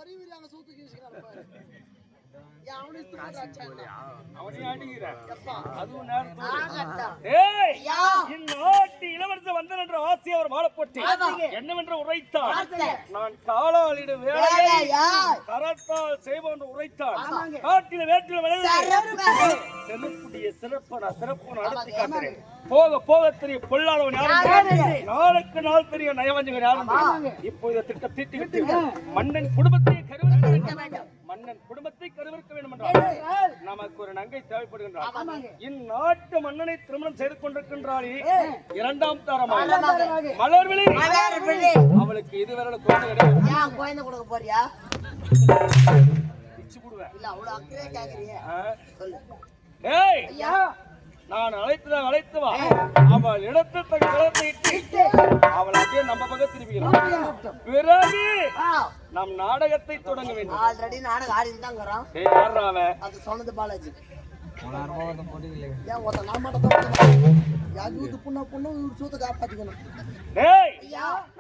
வரி அங்க சூத்துக்கு வீசுறான் பாரு. மலர்விழி என்னவென்று உரைத்தார். நான் காலாளிட வேலையை கரத்தால் செய்வோம் உரைத்தார். காட்டில வேட்டில சிறப்பு நடத்தி காட்டுறேன். போக போக தெரியும் பொல்லாதவன் யாரும், நாளுக்கு நாள் தெரியும் நயவஞ்சகன் யாரும். இப்போ இந்த திட்டம் தீட்டி மன்னன் குடும்பத்தை கருவிருக்க வேண்டும். மன்னன் குடும்பத்தை கருவிருக்க வேண்டும் என்றால் நமக்கு ஒரு நங்கை தேவைப்படுகின்றார். இந்நாட்டு மன்னனை திருமணம் செய்து கொண்டிருக்கின்றாரே இரண்டாம் தரமாக மலர்விழி. அவளுக்கு இதுவரை குழந்தை கிடையாது. குழந்தை கொடுக்க போறியா? நான் அழைத்து வா. அவள் இடத்தில் கலத்தை இட்டு அவள் அப்படியே நம்ம பக்கம் திரும்பிக்கிறான். பிறகு நம் நாடகத்தை தொடங்க வேண்டும். ஆல்ரெடி நாடகம் ஆடிட்டு தான் இருக்கிறோம். அது சொன்னது பாலாஜி.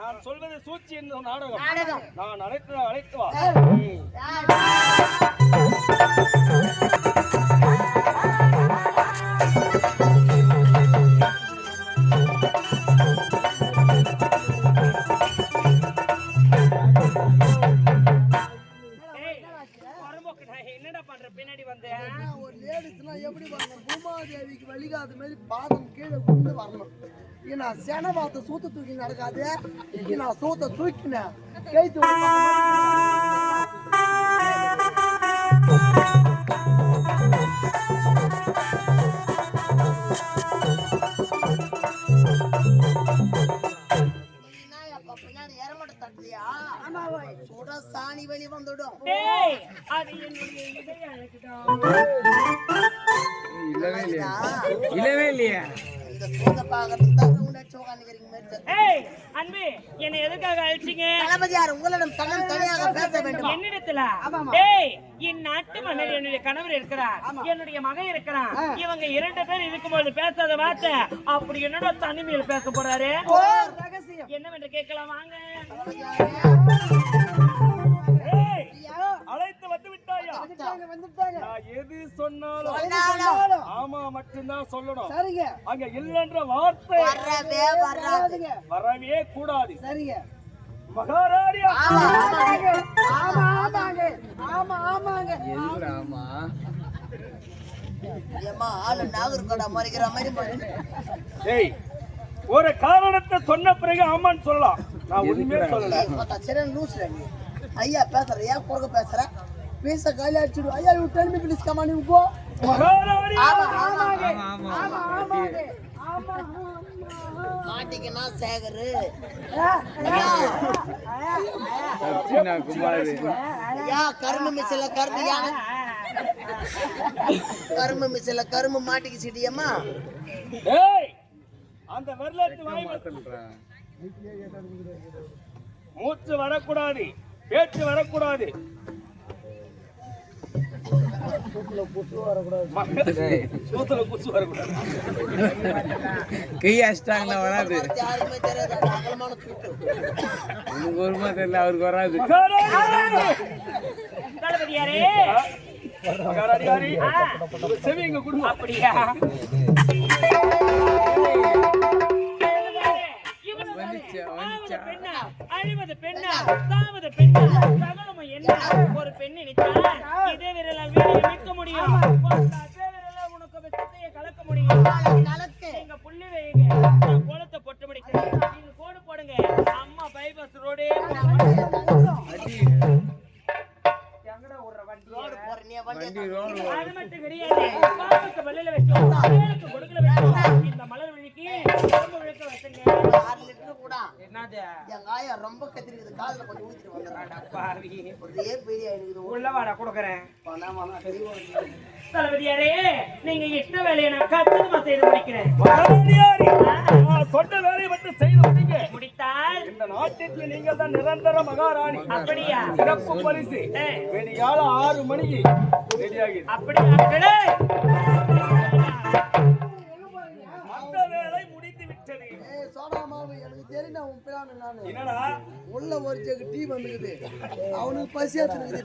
நான் சொல்வது சூழ்ச்சி என்ற நாடகம். நான் அழைத்து வா. பூமாதேவிக்கு வழிகாத மாதிரி பாதம் கீழே கொண்டு வரணும். நான் சென பார்த்த சூத்த தூக்கி நடக்காது. நான் சூத்த தூக்கினேன் கைத்து சாணி வெளி வந்துடும். இல்லவே இல்லையா? என்ன எதுக்காக அழைச்சீங்க? உங்களிடம் தனியாக பேச வேண்டும். என்னிடத்துல இந்நாட்டு மன்னர் என்னுடைய கணவர் இருக்கிறார், என்னுடைய மகன் இருக்கிறான். இவங்க 2 பேர் இருக்கும்போது பேசாத வார்த்தை அப்படி என்னோட தனிமையில் பேச போறாரு. என்னவென்று கேட்கலாம் வாங்க. அழைத்து வந்து விட்டாயா? நான் எது சொன்னாலும் ஆமா மட்டும்தான் சொல்லணும். சரிங்க. அங்க இல்லன்ற வார்த்தை வரவே கூடாது. சரிங்க. மகாராணியா? ஒரு காரணத்தை சொன்ன பிறகு ஆமான்னு சொல்லலாம். நான் உண்மையே சொல்லல. ஐயா பேசுற ஏன் குறுக்க பேசுற? பேச காலி அடிச்சுடு. ஐயா you tell me please come on you go. மகாராணி மாட்டிக்கனா சேகரு. சீனா குமார். ஐயா கர்ம மிஸ்ல கர்தியான கர்ம மிஸ்ல கர்ம மாட்டிக்கு சிடியம்மா. ஏய் அந்த வரலாற்று வாய் மாட்டேன்றா. மூச்சு வரக்கூடாது, பேச்சு வரக்கூடாது. கை அஷ்டாங்க வராது. உனக்கு ஒருமா தெரியல, அவருக்கு வராது. செவிங்க குடும்பம் அப்படியா? அழிவது பெண்ணா சாவது பெண்ணா சகலமும் என்ன? ஒரு பெண் நினைத்தால் இதே விரலால் வீடியை மீட்க முடியும். அதே விரலால் உனக்கு விஷத்தையே கலக்க முடியும். நீங்க புள்ளி வைங்க, கோலத்தை பொட்டு முடிக்கிறேன். நீங்க கோடு போடுங்க. அம்மா பைபாஸ் ரோடே அது மட்டும் கிடையாது. பாம்புக்கு வள்ளில வச்சோம், சேலுக்கு கொடுக்கல வச்சோம். இந்த மலர் விழிக்கு விழுக்க வச்சுங்க. 6 லிட்டர் கூட என்னது? எங்க ஆயா ரொம்ப கத்திரிக்குது. காதுல கொஞ்சம் ஊத்திட்டு வந்துறாடா பாவி. ஒரே பெரிய இருக்குது. உள்ள வாடா கொடுக்கறேன். பணமானா தளபதியாரே, நீங்க இஷ்ட வேலையை நான் கச்சிதமா செய்து முடிக்கிறேன். மகாராணியாரே, நான் சொன்ன வேலையை மட்டும் செய்து முடிங்க. முடித்தால் இந்த நாட்டிற்கு நீங்கள் தான் நிரந்தர மகாராணி. அப்படியா? சிறப்பு பரிசு வேணியால 6 மணிக்கு ரெடியாகி. அப்படியா? அந்த வேலை முடித்து விட்டது. சோடாமா எனக்கு தெரியும் உன் பிளான் நானு என்னடா உள்ள ஒரு ஜெகு டீ வந்துக்குது அவனுக்கு பசி எடுத்துக்குது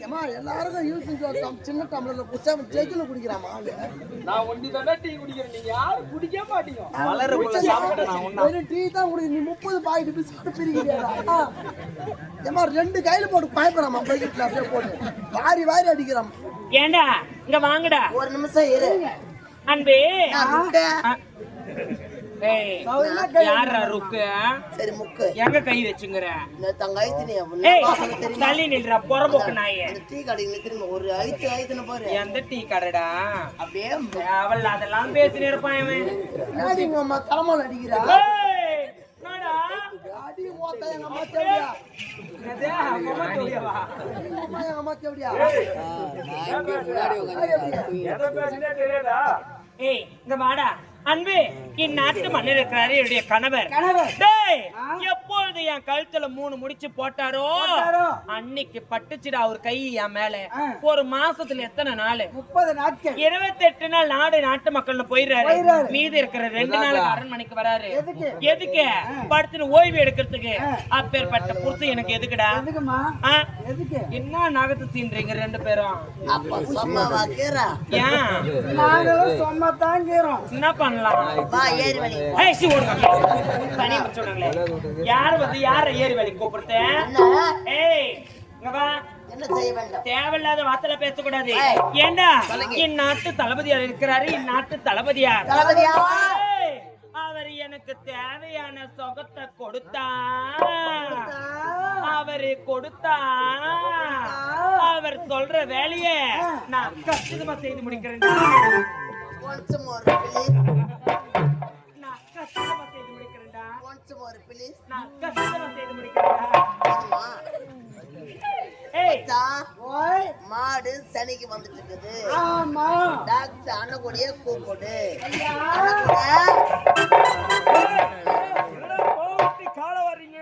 இப்ப எல்லாருக்கும் யூஸ் சின்ன டம்ளர்ல குடிச்சா ஜெகுல குடிக்கிறான் ஆளு நான் ஒண்டி தானே டீ குடிக்கிறேன் நீங்க யாரும் குடிக்க மாட்டீங்க டீ தான் குடி நீ 30 பாக்கெட் பிஸ்கட் பிரிக்கிறியா ஏமா 2 கையில போட்டு பயப்படாம பாக்கெட்ல அப்படியே போட்டு வாரி வாரி அடிக்கிறான் ஏண்டா இங்க வாங்கடா ஒரு நிமிஷம் இரு அன்பே ஏய் யாரா ருக்கு சரி முக்கு எங்க கை வச்சுங்கற இந்த தங்க ஐத்தினே ஏய் தள்ளி நில்றா பொறபோக்கு நாயே டீ கடையில திரும்ப ஒரு ஐத்தின பாரு எந்த டீ கடைடா அப்படியே அவள் அதெல்லாம் பேசினே இருப்பான் இவன் நாடிங்க அம்மா தலமால அடிக்கிறா ஏய் நாடா அடி ஓட்ட எங்க அம்மா தேடியா என்னதே அம்மா தேடியா அம்மா எங்க அம்மா தேடியா எதை பேசினே தெரியாதா ஏய் இங்க வாடா அன்பே இந்நாட்டு மன்னர் இருக்கிறாரு என்னுடைய கணவர் டேய் எப்பொழுது என் கழுத்துல 3 முடிச்சு போட்டாரோ அன்னைக்கு பட்டுச்சுடா அவர் கை என் மேல ஒரு மாசத்துல எத்தனை நாள் 30 நாட்கள் 28 நாள் நாட்டு மக்கள்னு போயிடுறாரு மீதி இருக்கிற 2 நாளுக்கு அரண்மனைக்கு வராரு எதுக்கு படுத்துன்னு ஓய்வு எடுக்கிறதுக்கு அப்பேற்பட்ட புருஷன் எனக்கு எதுக்குடா என்ன நகத்து சீன்றீங்க 2 பேரும் ஏன் என்ன பண்ணலாம் யாரு வந்து யார ஏறி வழி கூப்பிடுறேன் தேவையில்லாத வார்த்தையில பேசக்கூடாது ஏண்டா இந்நாட்டு தளபதியார் இருக்கிறாரு இந்நாட்டு தளபதியார் அவர் எனக்கு தேவையான சொகத்தை கொடுத்தா அவரு கொடுத்தா அவர் சொல்ற வேலையை நான் கச்சிதமா செய்து முடிக்கிறேன் நான் கஷ்டமா செய்து முடிக்கிறேன்டா நான் கஷ்டமா செய்து முடிக்கிறேன்டா மாடு சனிக்கு வந்துட்டு இருக்குது டாக்டர் அண்ணக்கூடிய கூப்பிடு கால வர்றீங்க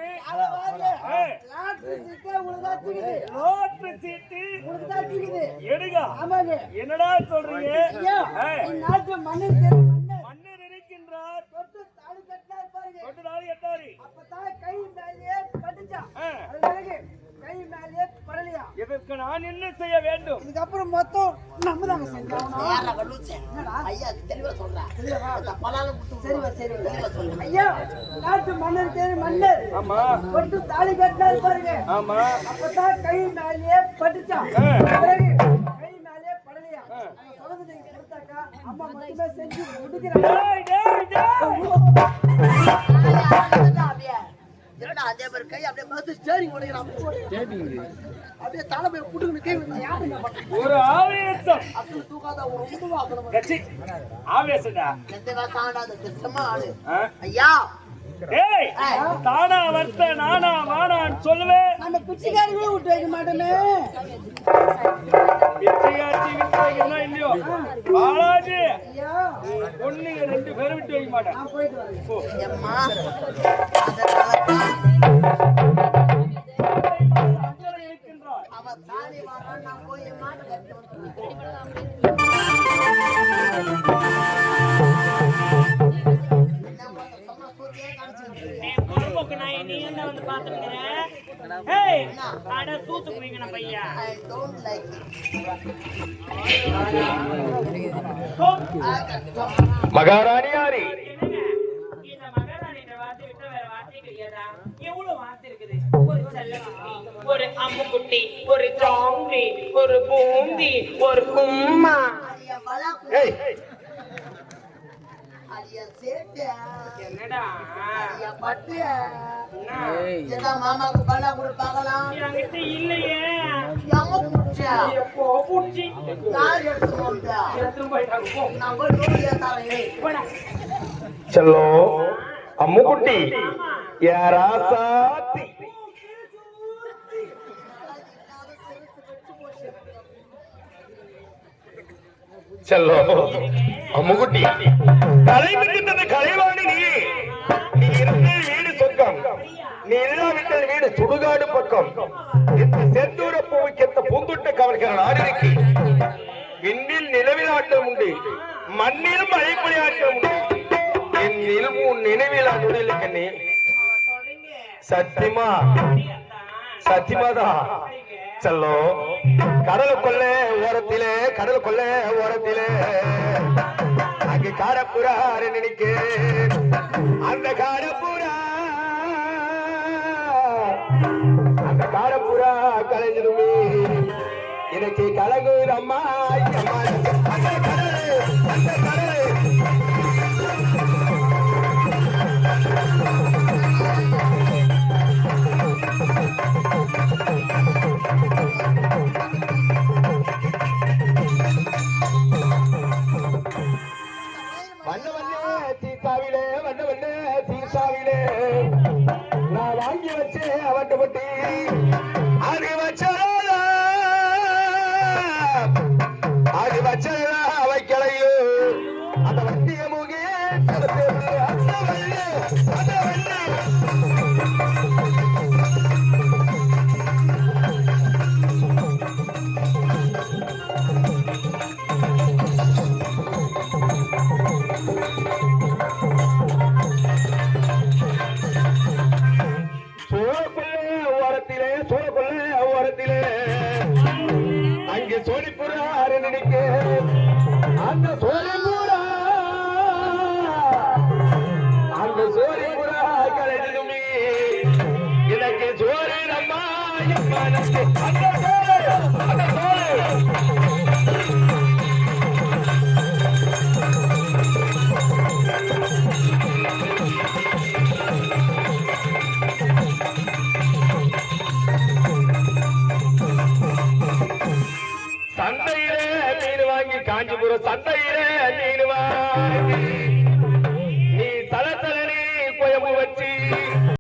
என்னடா சொல்றீங்க மன்னர் இருக்கின்றார் தொட்டு தாலி கட்டாரு இதற்கு நான் என்ன செய்ய வேண்டும் இதுக்கப்புறம் மொத்தம் நம்ம தாங்க செஞ்சோம் ஐயா தெளிவா சொல்றேன் ஐயா நாட்டு மன்னர் தேடி மன்னர் ஆமா தொட்டு தாலி கட்டினாரு பாருங்க ஆமா அப்பதான் கை மேலேயே பட்டுச்சான் கை மேலேயே படலையா சொல்றது கொடுத்தாக்கா அம்மா மட்டுமே செஞ்சு அதே மாதிரி கை அப்படியே பார்த்து ஸ்டேரிங் ஓடுகிறான் அப்படியே தலை போய் புட்டுக்கு கை ஒரு ஆவேசம் அப்படி தூக்காத ரொம்ப வாக்கணும் ஆவேசம்டா எந்த வாசாடாத திட்டமா ஆளு ஐயா ஏய் தானா வர்த்த நானா வானான்னு சொல்லுவேன் நம்ம பிச்சைக்காரங்களே விட்டு வைக்க மாட்டோமே பிச்சையாச்சி விட்டு வைக்கணும் இல்லையோ பாலாஜி பொண்ணுங்க 2 பேரும் விட்டு வைக்க மாட்டேன் நான் போயிட்டு வரேன் அம்மா அவ தாலி வாரா நான் போய் மாட்டு கட்டி நீ என்ன வந்து பாத்துக்கிறேன் தூத்து குடிக்கணும் பையா மகாராணி யாரி இந்த மகாராணியோட வார்த்தை விட்டு வேற வார்த்தை கிடையாதா எவ்வளவு வார்த்தை இருக்குது ஒரு செல்லக்குட்டி ஒரு அம்முக்குட்டி ஒரு ஜாம்பி ஒரு பூந்தி ஒரு கும்மா என்னடா மாமாக்கு பலா கொடுப்பாங்களாம் என்கிட்ட இல்லையே எப்போ புடிச்சு யார் எடுத்து செல்லோ அம்முக்குட்டி யாரா சாத்தி செல்லோ அம்முக்குட்டி தலை மிக்கின்றது கலைவாணி நீ இருந்த வீடு சொர்க்கம் நீ இல்லாவிட்ட வீடு சுடுகாடு பக்கம் செந்தூர பூவிக்கெத்த பூந்துட்ட கவலைக்கிற நாடிக்கு விண்ணில் நிலவில் ஆட்டம் உண்டு மண்ணிலும் மழைப்பொழி ஆட்டம் உண்டு என் நினைவில் நுழையில கண்ணி சொல்றீங்க சத்தியமா அப்படியாத்தான். சத்தியமாதான் செல்லோ கடலுக்குள்ள ஓரத்திலே அங்கே காரப்புறா நினைக்க அந்த காரப்புறா கலைஞ்சிருமே எனக்கு கலங்குது அம்மா அந்த கடலே வண்ண சீசாவிலே நான் வாங்கி வச்சே அவட்ட பட்டி அது வச்சதா வைக்கலையோ அந்த வட்டிய மூகே அந்த வண்ண ஓரத்திலே அங்கே சோழிப்புறா நினைக்க அந்த சோழிப்புறா கலைஞ்சுமே எனக்கு சோறு நம்மா அந்த சந்தையிலே மீன் வாங்கி காஞ்சிபுரம் சந்தையிலே மீன் வாங்கி நீ தலை நீ குழம்பு வச்சு